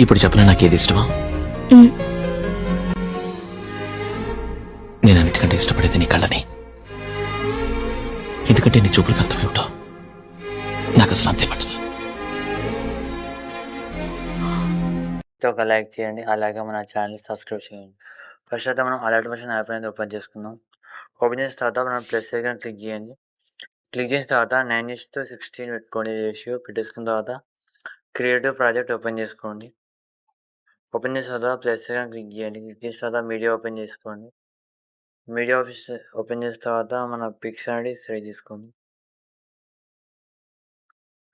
ఇప్పుడు చెప్పలే నాకేది ఇష్టమా? మ్, నేను అన్నిటికంటే ఇష్టపడేది నీ కళ్ళని. ఎందుకంటే నీ చూపులకు అర్థమేమిటో నాకు అసలు అంతే పట్టదు. ఒక లైక్ చేయండి, అలాగే మన ఛానల్ సబ్స్క్రైబ్ చేయండి. ఫస్ట్ అయితే మనం అలర్ట్ వర్షన్ యాప్ అనేది ఓపెన్ చేసుకుందాం. ఓపెన్ చేసిన తర్వాత మనం ప్లస్ ఐకాన్ క్లిక్ చేయండి. క్లిక్ చేసిన తర్వాత 9:16 పెట్టుకోండి రేషియో. పెట్టేసుకున్న తర్వాత క్రియేటివ్ ప్రాజెక్ట్ ఓపెన్ చేసుకోండి. ఓపెన్ చేసిన తర్వాత ప్లస్ ఐకాన్ క్లిక్ చేయండి. క్లిక్ చేసిన తర్వాత మీడియా ఓపెన్ చేసుకోండి. మీడియా ఆఫీస్ ఓపెన్ చేసిన తర్వాత మన పిక్స్ అనేది సెలెక్ట్ చేసుకోండి.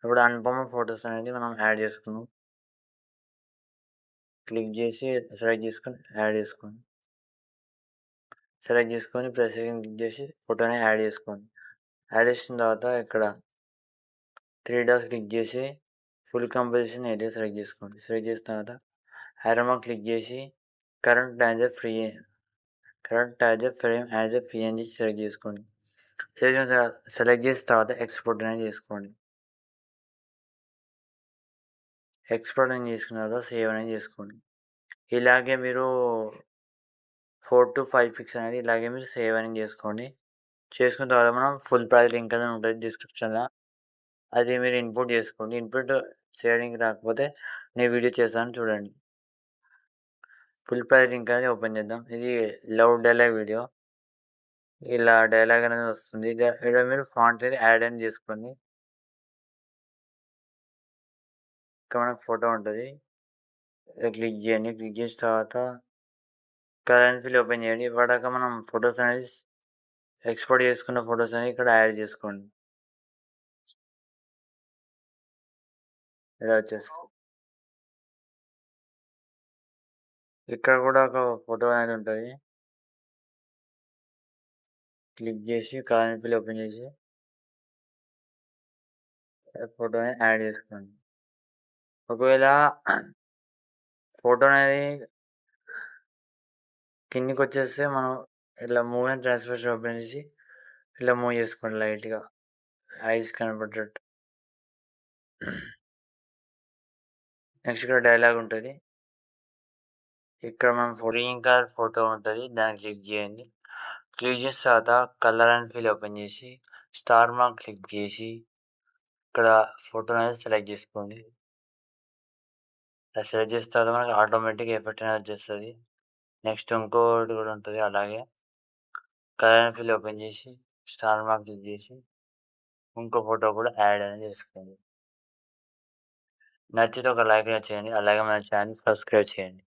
ఇప్పుడు అనుపమ ఫొటోస్ అనేది మనం యాడ్ చేసుకుందాం. క్లిక్ చేసి సెలెక్ట్ చేసుకొని యాడ్ చేసుకోండి. సెలెక్ట్ చేసుకొని ప్లస్ ఐకాన్ క్లిక్ చేసి ఫోటోని యాడ్ చేసుకోండి. యాడ్ చేసిన తర్వాత ఇక్కడ 3 డాట్స్ క్లిక్ చేసి ఫుల్ కంపోజిషన్ ఏరియా సెలెక్ట్ చేసుకోండి. సెలెక్ట్ చేసిన తర్వాత యారో మార్క్ క్లిక్ చేసి current as a frame as a PNG select చేసుకోండి. సెలెక్ట్ చేసిన తర్వాత ఎక్స్పోర్ట్ అనేది చేసుకోండి. ఎక్స్పోర్ట్ అనేది చేసుకున్న తర్వాత సేవ్ అనేది చేసుకోండి. ఇలాగే మీరు 4 to 5 పిక్స్ అనేది ఇలాగే మీరు సేవ్ అనేది చేసుకోండి. చేసుకున్న తర్వాత మనం ఫుల్ ప్రాజెక్ట్ లింక్ అనేది ఉంటుంది డిస్క్రిప్షన్లో, అది మీరు ఇన్పుట్ చేసుకోండి. ఇన్పుట్ చేయడానికి రాకపోతే నేను వీడియో చేస్తాను చూడండి. ఫుల్ ప్రాజెక్ట్ లింక్ అనేది ఓపెన్ చేద్దాం. ఇది లవ్ డైలాగ్ వీడియో. ఇలా డైలాగ్ అనేది వస్తుంది. ఇక్కడ మీరు ఫాంట్ అనేది యాడ్ అని చేసుకోండి. ఇక్కడ మనకు ఫోటో ఉంటుంది, క్లిక్ చేయండి. క్లిక్ చేసిన తర్వాత కలర్ ఫిల్ ఓపెన్ చేయండి. ఇప్పటిదాకా మనం ఫొటోస్ అనేది ఎక్స్పోర్ట్ చేసుకున్న ఫొటోస్ అనేది ఇక్కడ యాడ్ చేసుకోండి. ఇలా వచ్చేస్తుంది. ఇక్కడ కూడా ఒక ఫోటో అనేది ఉంటుంది. క్లిక్ చేసి కలర్ ఫిల్ ఓపెన్ చేసి ఫోటోని యాడ్ చేసుకోండి. ఒకవేళ ఫోటో అనేది కిందికి వచ్చేస్తే మనం ఇట్లా మూవ్ అండ్ ట్రాన్స్ఫర్మేషన్ ఓపెన్ చేసి ఇలా మూవ్ చేసుకోండి లైట్గా, ఐస్ కనపడేటట్టు. నెక్స్ట్ ఇక్కడ డైలాగ్ ఉంటుంది. ఇక్కడ మనం గ్రీన్ కలర్ ఫోటో ఉంటుంది, దాన్ని క్లిక్ చేయండి. క్లిక్ చేసిన తర్వాత కలర్ అండ్ ఫిల్ ఓపెన్ చేసి స్టార్ మార్క్ క్లిక్ చేసి ఇక్కడ ఫోటో అనేది సెలెక్ట్ చేసుకోండి. సెలెక్ట్ చేసిన తర్వాత మనకి ఆటోమేటిక్ ఎఫెక్ట్ అనేది వచ్చేస్తుంది. నెక్స్ట్ ఇంకోటి కూడా ఉంటుంది అలాగే. కలర్ అండ్ ఫిల్ ఓపెన్ చేసి స్టార్ మార్క్ క్లిక్ చేసి ఇంకో ఫోటో కూడా యాడ్ అనేది చేసుకోండి. నచ్చితే ఒక లైక్ చేయండి, అలాగే మన ఛానల్ సబ్స్క్రైబ్ చేయండి.